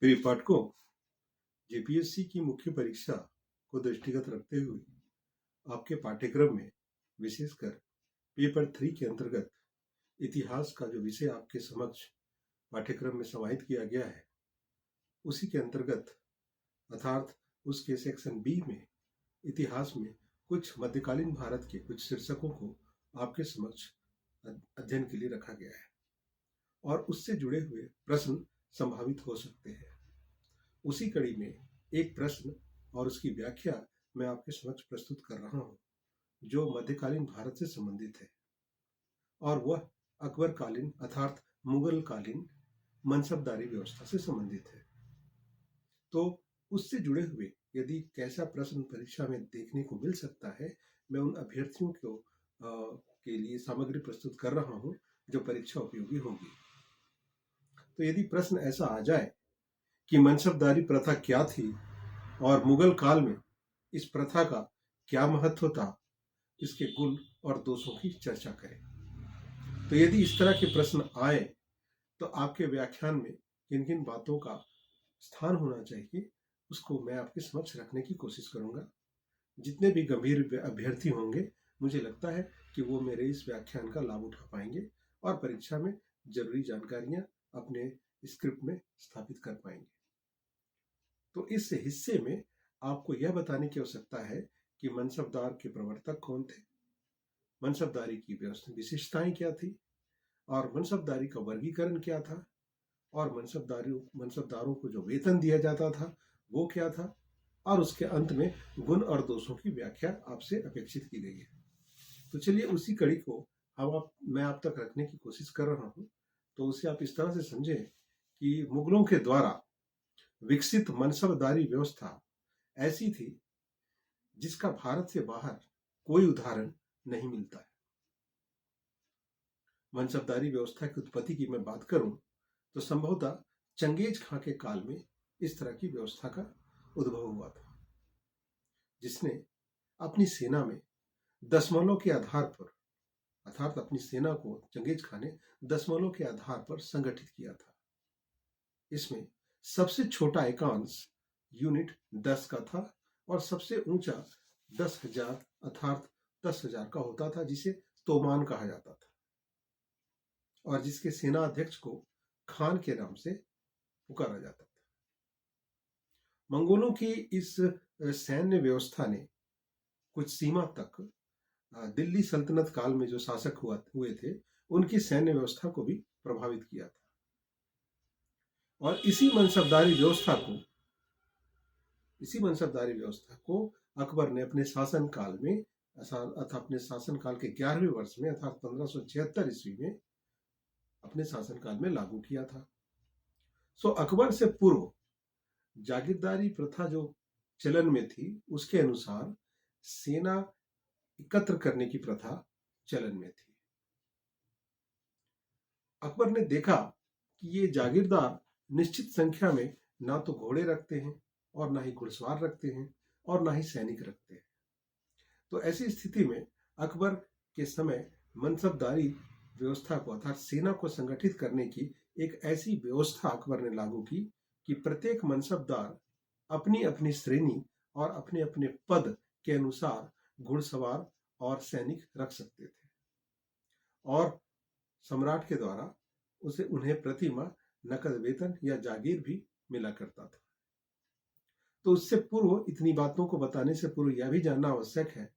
प्रिय पाठकों, जेपीएससी की मुख्य परीक्षा को दृष्टिगत रखते हुए आपके पाठ्यक्रम में विशेषकर पेपर 3 के अंतर्गत इतिहास का जो विषय आपके समक्ष पाठ्यक्रम में समाहित किया गया है, उसी के अंतर्गत अर्थात उसके सेक्शन बी में इतिहास में कुछ मध्यकालीन भारत के कुछ शीर्षकों को आपके समक्ष अध्ययन के लिए रखा गया है और उससे जुड़े हुए प्रश्न संभावित हो सकते हैं। उसी कड़ी में एक प्रश्न और उसकी व्याख्या मैं आपके समक्ष प्रस्तुत कर रहा हूं, जो मध्यकालीन भारत से संबंधित है और वह अकबर कालीन अर्थात मुगल कालीन मनसबदारी व्यवस्था से संबंधित है। तो उससे जुड़े हुए यदि कैसा प्रश्न परीक्षा में देखने को मिल सकता है, मैं उन अभ्यर्थियों को के लिए सामग्री प्रस्तुत कर रहा हूं जो परीक्षा उपयोगी होगी। तो यदि प्रश्न ऐसा आ जाए कि मनसबदारी प्रथा क्या थी और मुगल काल में इस प्रथा का क्या महत्व था, इसके गुण और दोषों की चर्चा करें। तो यदि इस तरह के प्रश्न आए तो आपके व्याख्यान में किन किन बातों का स्थान होना चाहिए, उसको मैं आपके समक्ष रखने की कोशिश करूंगा। जितने भी गंभीर अभ्यर्थी होंगे, मुझे लगता है कि वो मेरे इस व्याख्यान का लाभ उठा पाएंगे और परीक्षा में जरूरी जानकारियां अपने स्क्रिप्ट में स्थापित कर पाएंगे। तो इस हिस्से में आपको यह बताने की आवश्यकता है कि मनसबदार के प्रवर्तक कौन थे, मनसबदारी की व्यवस्था विशेषताएं क्या थी और मनसबदारी का वर्गीकरण क्या था और मनसबदारों को जो वेतन दिया जाता था वो क्या था, और उसके अंत में गुण और दोषों की व्याख्या आपसे अपेक्षित की गई है। तो चलिए उसी कड़ी को मैं आप तक रखने की कोशिश कर रहा हूं। तो उसे आप इस तरह से समझें कि मुगलों के द्वारा विकसित मनसबदारी व्यवस्था ऐसी थी जिसका भारत से बाहर कोई उदाहरण नहीं मिलता है। मनसबदारी व्यवस्था की उत्पत्ति की मैं बात करूं तो संभवतः चंगेज खां के काल में इस तरह की व्यवस्था का उद्भव हुआ था, जिसने अपनी सेना में दशमलव के आधार पर अर्थात अपनी सेना को चंगेज खां ने दशमलव के आधार पर संगठित किया था। इसमें सबसे छोटा एकांश यूनिट 10 का था और सबसे ऊंचा 10,000 अर्थात 10,000 का होता था, जिसे तोमान कहा जाता था और जिसके सेना अध्यक्ष को खान के नाम से पुकारा जाता था। मंगोलों की इस सैन्य व्यवस्था ने कुछ सीमा तक दिल्ली सल्तनत काल में जो शासक हुए थे उनकी सैन्य व्यवस्था को भी प्रभावित किया था और इसी मनसबदारी व्यवस्था को अकबर ने अपने शासन काल में अर्थात अपने शासन काल के 11वें वर्ष में अर्थात 1576 ईस्वी में अपने शासन काल में लागू किया था। सो अकबर से पूर्व जागीरदारी प्रथा जो चलन में थी, उसके अनुसार सेना एकत्र करने की प्रथा चलन में थी। अकबर ने देखा कि ये जागीरदार निश्चित संख्या में ना तो घोड़े रखते हैं और ना ही घुड़सवार रखते हैं और ना ही सैनिक रखते हैं। तो ऐसी स्थिति में अकबर के समय मनसबदारी व्यवस्था को अर्थात सेना को संगठित करने की एक ऐसी व्यवस्था अकबर ने लागू की कि प्रत्येक मनसबदार अपनी अपनी श्रेणी और अपने अपने पद के अनुसार घुड़सवार और सैनिक रख सकते थे और सम्राट के द्वारा उन्हें प्रतिमाह नकद वेतन या जागीर भी मिला करता था। तो उससे पूर्व इतनी बातों को बताने से पूर्व यह भी जानना आवश्यक है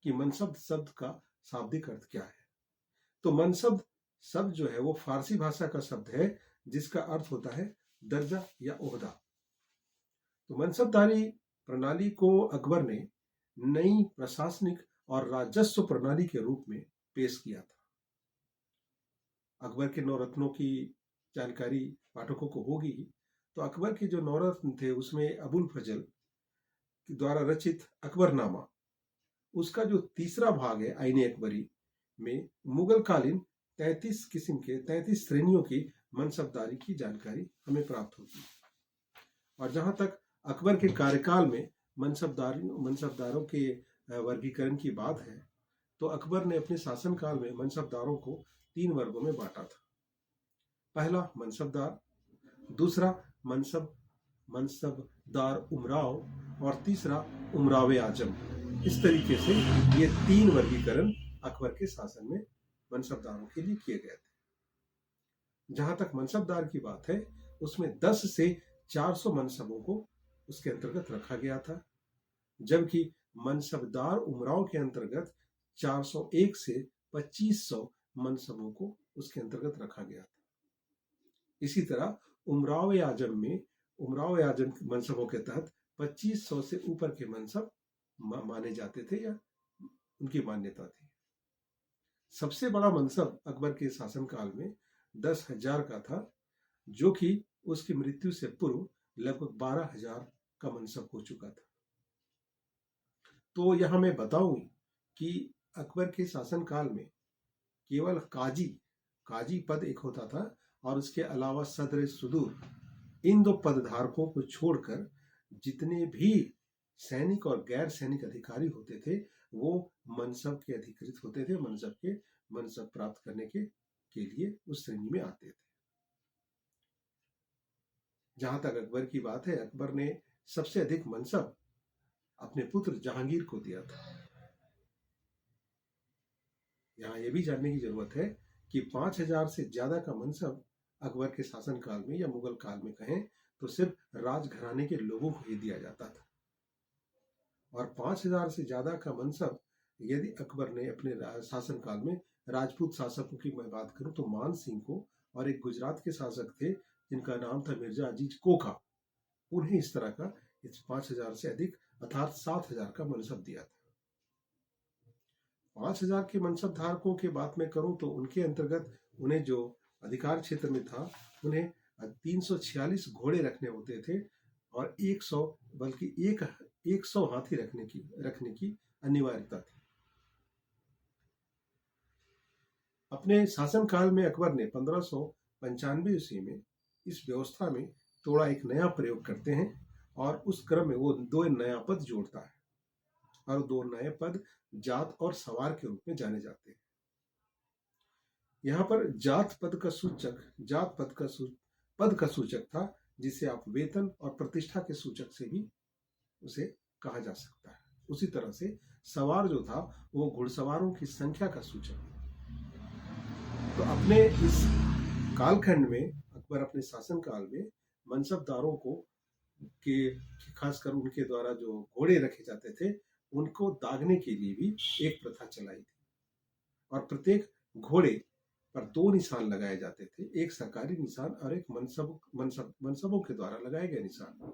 कि मनसब शब्द का शाब्दिक अर्थ क्या है। तो मनसब शब्द जो है वो फारसी भाषा का शब्द है जिसका अर्थ होता है दर्जा या ओहदा। तो मनसबदारी प्रणाली को अकबर ने नई प्रशासनिक और राजस्व प्रणाली के रूप में पेश किया था। अकबर के 9 रत्नों की जानकारी पाठकों को होगी। तो अकबर के जो 9 रत्न थे उसमें अबुल फजल द्वारा रचित अकबरनामा, उसका जो तीसरा भाग है आईने अकबरी में मुगल कालीन 33 किस्म के 33 श्रेणियों की मनसबदारी की जानकारी हमें प्राप्त होती है। और जहां तक अकबर के कार्यकाल में मनसबदारों के वर्गीकरण की बात है, तो अकबर ने अपने शासनकाल में मनसबदारों को 3 वर्गों में बांटा था। पहला मनसबदार, दूसरा मनसब मनसबदार उमराव और तीसरा उमराव आजम। इस तरीके से ये 3 वर्गीकरण अकबर के शासन में मनसबदारों के लिए किए गए थे। जहां तक मनसबदार की बात है, उसमें 10 से 400 मनसबों को उसके अंतर्गत रखा गया था, जबकि मनसबदार उमराव के अंतर्गत 401 से 2500 मनसबों को उसके अंतर्गत रखा गया था। इसी तरह उमराव आजम मनसबों के तहत 2500 से ऊपर के मनसब माने जाते थे या उनकी मान्यता थी। सबसे बड़ा मनसब अकबर के शासनकाल में 10,000 का था, जो कि उसकी मृत्यु से पूर्व लगभग 12,000 का मनसब हो चुका था। तो यहां मैं बताऊं कि अकबर के शासनकाल में केवल काजी पद एक होता था और उसके अलावा सदर सुदूर, इन 2 पदधारकों को छोड़कर जितने भी सैनिक और गैर सैनिक अधिकारी होते थे वो मनसब के अधिकृत होते थे, मनसब प्राप्त करने के लिए उस श्रेणी में आते थे। जहां तक अकबर की बात है, अकबर ने सबसे अधिक मनसब अपने पुत्र जहांगीर को दिया था। यहां यह भी जानने की जरूरत है कि 5,000 से ज्यादा का मनसब अकबर के शासनकाल में या मुगल काल में कहें तो सिर्फ राजघराने के लोगों को ही दिया जाता था, और 5,000 से ज्यादा का मनसब यदि अकबर ने अपने शासनकाल में राजपूत शासकों की मैं बात करूं तो मान सिंह को, और एक गुजरात के शासक थे जिनका नाम था मिर्जा अजीज कोखा, उन्हें इस तरह का 5,000 से अधिक अर्थात 7,000 का मनसब दिया था। 5,000 के मनसब धारकों की बात मैं करूं तो उनके अंतर्गत उन्हें जो अधिकार क्षेत्र में था, उन्हें 346 घोड़े रखने होते थे और 100 हाथी रखने की अनिवार्यता थी। अपने शासनकाल में अकबर ने 1595 ईस्वी में इस व्यवस्था में थोड़ा एक नया प्रयोग करते हैं, और उस क्रम में वो 2 नया पद जोड़ता है, और 2 नए पद जात और सवार के रूप में जाने जाते हैं। यहाँ पर जात पद का सूचक था, जिसे आप वेतन और प्रतिष्ठा के सूचक से भी उसे कहा जा सकता है। उसी तरह से सवार जो था वो घुड़सवारों की संख्या का सूचक। तो अपने इस कालखंड में अकबर अपने शासनकाल में मनसबदारों को के खासकर उनके द्वारा जो घोड़े रखे जाते थे उनको दागने के लिए भी एक प्रथा चलाई थी, और प्रत्येक घोड़े पर 2 निशान लगाए जाते थे, एक सरकारी निशान और एक मनसबों के द्वारा लगाए गए निशान।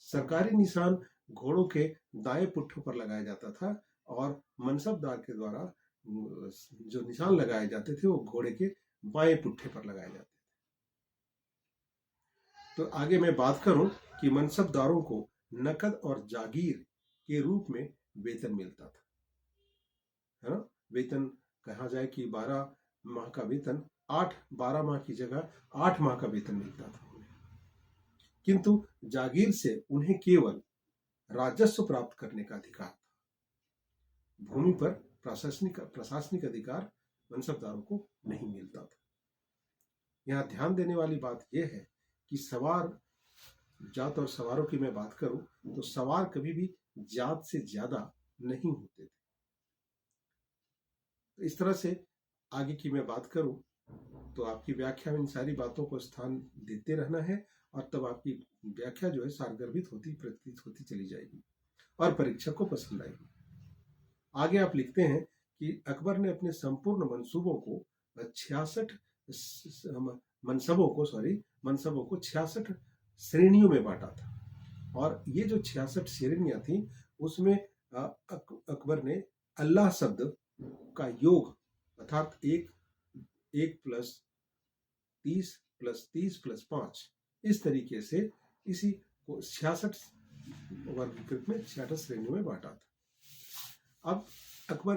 सरकारी निशान घोड़ों के दाएं पुट्ठों पर लगाया जाता था, और मनसबदार के द्वारा जो निशान लगाए जाते थे वो घोड़े के बाएं पुट्ठे पर लगाए जाते थे। तो आगे मैं बात करूं कि मनसबदारों को नकद और जागीर के रूप में वेतन मिलता था, है ना। वेतन कहा जाए कि 12 माह का वेतन 12 माह की जगह 8 माह का वेतन मिलता था उन्हें, किंतु जागीर से उन्हें केवल राजस्व प्राप्त करने का अधिकार था। भूमि पर प्रशासनिक अधिकार मनसबदारों को नहीं मिलता था। यहाँ ध्यान देने वाली बात यह है कि सवार जात और सवारों की मैं बात करूं तो सवार कभी भी जात से ज्यादा नहीं होते थे। तो इस तरह से आगे की मैं बात करूं तो आपकी व्याख्या में इन सारी बातों को स्थान देते रहना है, और तब आपकी व्याख्या जो है सारगर्भित प्रतीत होती चली जाएगी और परीक्षक को पसंद आएगी। आगे आप लिखते हैं कि अकबर ने अपने संपूर्ण मनसबों को 66 श्रेणियों में बांटा था, और ये जो 66 श्रेणियां थी उसमें अकबर ने अल्लाह शब्द का योग अर्थात 1 प्लस 30 प्लस 30 प्लस 5 इस तरीके से इसी को 66 वर्गीकृत में 66 श्रेणियों में बांटा था। अब अकबर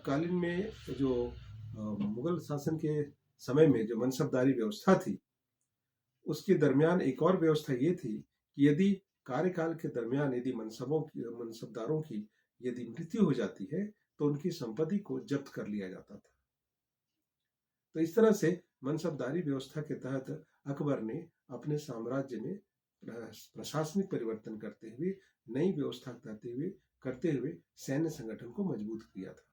कालीन में जो मुगल शासन के समय में जो मनसबदारी व्यवस्था थी उसके दरमियान एक और व्यवस्था ये थी कि यदि कार्यकाल के दरमियान यदि मनसबदारों की यदि मृत्यु हो जाती है तो उनकी संपत्ति को जब्त कर लिया जाता था। तो इस तरह से मनसबदारी व्यवस्था के तहत अकबर ने अपने साम्राज्य में प्रशासनिक परिवर्तन करते हुए, नई व्यवस्था करते हुए सैन्य संगठन को मजबूत किया था।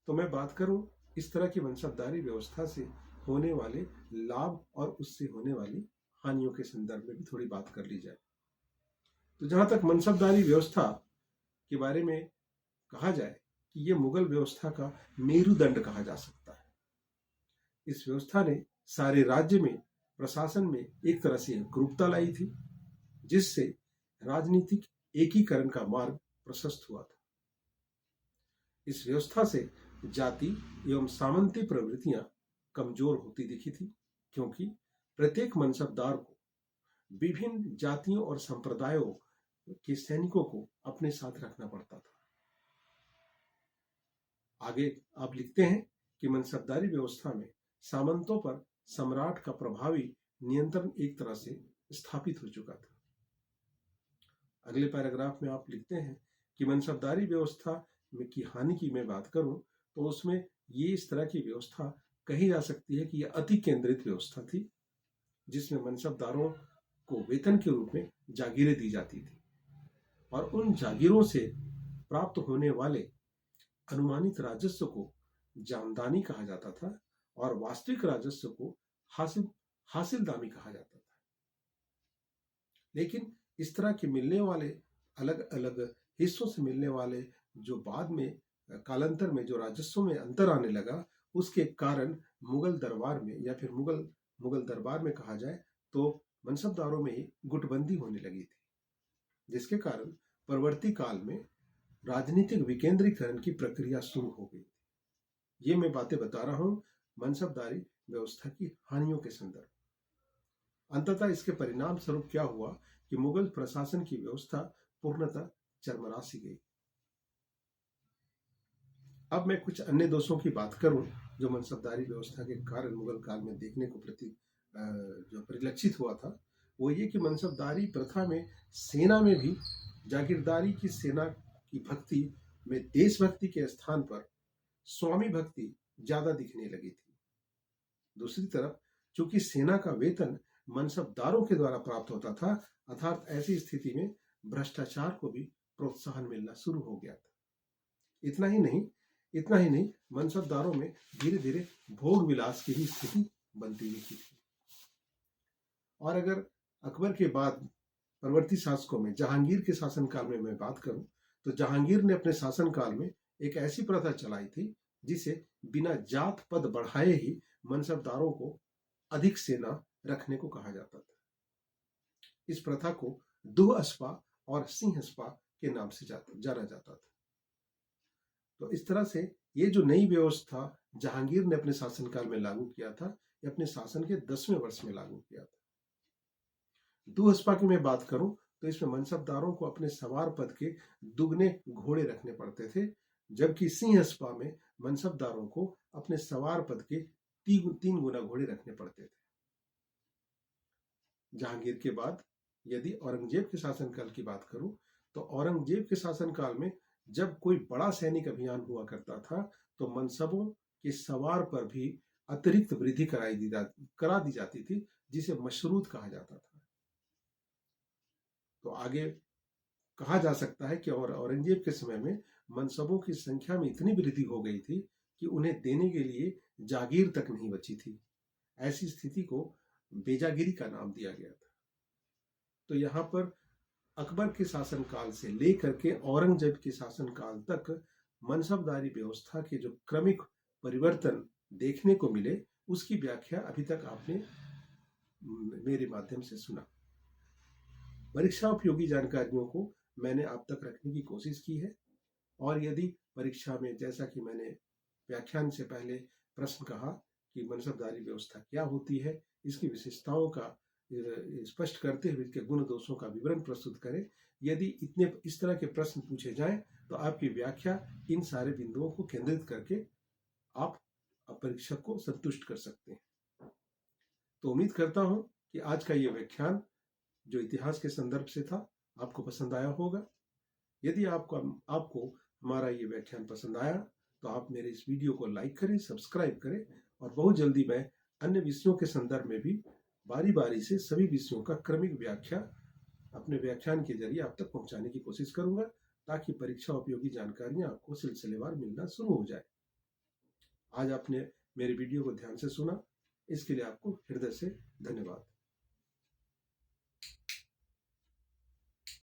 तो मैं बात करूं इस तरह की मनसबदारी व्यवस्था से होने वाले लाभ और उससे होने वाली हानियों के संदर्भ में भी थोड़ी बात कर ली जाए। तो जहां तक मनसबदारी व्यवस्था के बारे में कहा जाए कि यह मुगल व्यवस्था का मेरुदंड कहा जा सकता है। इस व्यवस्था ने सारे राज्य में प्रशासन में एक तरह से एकरूपता लाई थी, जिससे राजनीतिक एकीकरण का मार्ग प्रशस्त हुआ था। इस व्यवस्था से जाति एवं सामंती प्रवृत्तियां कमजोर होती दिखी थी, क्योंकि प्रत्येक मनसबदार को विभिन्न जातियों और संप्रदायों के सैनिकों को अपने साथ रखना पड़ता था। आगे आप लिखते हैं कि मनसबदारी व्यवस्था में सामंतों पर सम्राट का प्रभावी नियंत्रण एक तरह से स्थापित हो चुका था। अगले पैराग्राफ में आप लिखते हैं कि मनसबदारी व्यवस्था में की हानि की मैं बात करूं तो उसमें ये इस तरह की व्यवस्था कही जा सकती है कि यह अति केंद्रित व्यवस्था थी, जिसमें मनसबदारों को वेतन के रूप में जागीरें दी जाती थी और उन जागीरों से प्राप्त होने वाले अनुमानित राजस्व को जामदानी कहा जाता था और वास्तविक राजस्व को हासिलदामी कहा जाता था। लेकिन इस तरह के मिलने वाले अलग अलग हिस्सों से मिलने वाले जो बाद में कालांतर में जो राजस्व में अंतर आने लगा, उसके कारण मुगल दरबार में या फिर मुगल दरबार में कहा जाए तो मनसबदारों में गुटबंदी होने लगी थी, जिसके कारण परवर्ती काल में राजनीतिक विकेंद्रीकरण की प्रक्रिया शुरू हो गई। ये मैं बातें बता रहा हूं मनसबदारी व्यवस्था की हानियों के संदर्भ। अंततः इसके परिणाम स्वरूप क्या हुआ कि मुगल प्रशासन की व्यवस्था पूर्णतः चरमरा सी गई। अब मैं कुछ अन्य दोषों की बात करूं जो मनसबदारी व्यवस्था के कारण मुगल काल में देखने को जो परिलक्षित हुआ था, वो ये कि मनसबदारी प्रथा में सेना में भी जागीरदारी की सेना की भक्ति में देशभक्ति के स्थान पर स्वामी भक्ति ज्यादा दिखने लगी थी। दूसरी तरफ चूंकि सेना का वेतन मनसबदारों के द्वारा प्राप्त होता था, अर्थात ऐसी स्थिति में भ्रष्टाचार को भी प्रोत्साहन मिलना शुरू हो गया था। इतना ही नहीं, मनसबदारों में धीरे धीरे भोग विलास की ही स्थिति बनती दिखी थी। और अगर अकबर के बाद परवर्ती शासकों में जहांगीर के शासनकाल में मैं बात करूं तो जहांगीर ने अपने शासनकाल में एक ऐसी प्रथा चलाई थी जिसे बिना जात पद बढ़ाए ही मनसबदारों को अधिक सेना रखने को कहा जाता था। इस प्रथा को दुहस्पा और सिंहस्पा के नाम से जाना जाता था। तो इस तरह से ये जो नई व्यवस्था जहांगीर ने अपने शासनकाल में लागू किया था, ये अपने शासन के 10वें वर्ष में लागू किया था। दुहस्पा की मैं बात करूं तो इसमें मनसबदारों को अपने सवार पद के दुगने घोड़े रखने पड़ते थे, जबकि सिंहस्पा में मनसबदारों को अपने सवार पद के 3 गुना घोड़े रखने पड़ते थे। जहांगीर के बाद यदि औरंगजेब के शासनकाल की बात करूं तो औरंगजेब के शासनकाल में जब कोई बड़ा सैनिक अभियान हुआ करता था तो मनसबों के सवार पर भी अतिरिक्त वृद्धि करा दी जाती थी, जिसे मशरूत कहा जाता था। तो आगे कहा जा सकता है कि औरंगजेब के समय में मनसबों की संख्या में इतनी वृद्धि हो गई थी कि उन्हें देने के लिए जागीर तक नहीं बची थी। ऐसी स्थिति को बेजागिरी का नाम दिया गया था। तो यहाँ पर अकबर के शासनकाल से लेकर के औरंगजेब के शासनकाल तक मनसबदारी व्यवस्था के जो क्रमिक परिवर्तन देखने को मिले, उसकी व्याख्या अभी तक आपने मेरे माध्यम से सुना। परीक्षा उपयोगी जानकारियों को मैंने आप तक रखने की कोशिश की है, और यदि परीक्षा में, जैसा कि मैंने व्याख्यान से पहले प्रश्न कहा कि मनसबदारी व्यवस्था क्या होती है, इसकी विशेषताओं का स्पष्ट करते हुए इसके गुण दोषों का विवरण प्रस्तुत करें, यदि इस तरह के प्रश्न पूछे जाएं तो आपकी व्याख्या इन सारे बिंदुओं को केंद्रित करके आप परीक्षक को संतुष्ट कर सकते हैं। तो उम्मीद करता हूं कि आज का ये व्याख्यान जो इतिहास के संदर्भ से था आपको पसंद आया होगा। यदि आपको हमारा ये व्याख्यान पसंद आया तो आप मेरे इस वीडियो को लाइक करें, सब्सक्राइब करें, और बहुत जल्दी मैं अन्य विषयों के संदर्भ में भी बारी बारी से सभी विषयों का क्रमिक व्याख्या अपने व्याख्यान के जरिए आप तक पहुंचाने की कोशिश करूंगा, ताकि परीक्षा उपयोगी जानकारियां आपको सिलसिलेवार मिलना शुरू हो जाए। आज आपने मेरे वीडियो को ध्यान से सुना, इसके लिए आपको हृदय से धन्यवाद।